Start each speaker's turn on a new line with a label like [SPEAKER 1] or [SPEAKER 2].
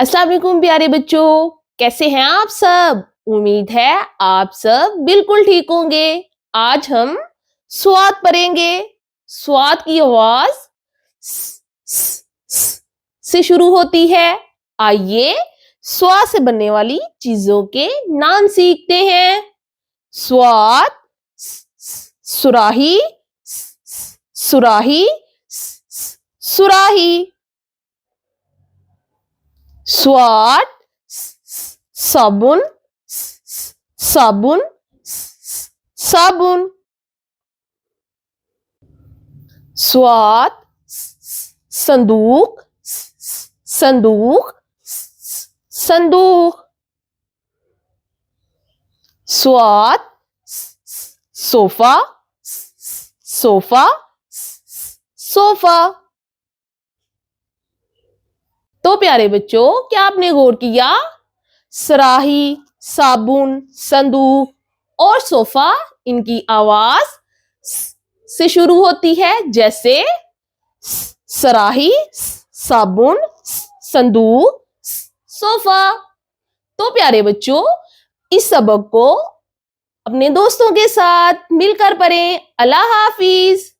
[SPEAKER 1] अस्सलाम वालेकुम प्यारे बच्चों, कैसे हैं आप सब? उम्मीद है आप सब बिल्कुल ठीक होंगे। आज हम स्वाद पढ़ेंगे। स्वाद की आवाज स, स, स, से शुरू होती है। आइए स्वाद से बनने वाली चीजों के नाम सीखते हैं। स्वाद, सुराही, सुराही, सुराही। स्वाद, साबुन, साबुन, साबुन। स्वाद, संदूक, संदूक, संदूक। स्वाद, सोफा, सोफा, सोफा। तो प्यारे बच्चों, क्या आपने गौर किया? सराही, साबुन, संदूक और सोफा, इनकी आवाज से शुरू होती है, जैसे सराही, साबुन, संदूक, सोफा। तो प्यारे बच्चों, इस सबक को अपने दोस्तों के साथ मिलकर पढ़ें। अल्लाह हाफिज।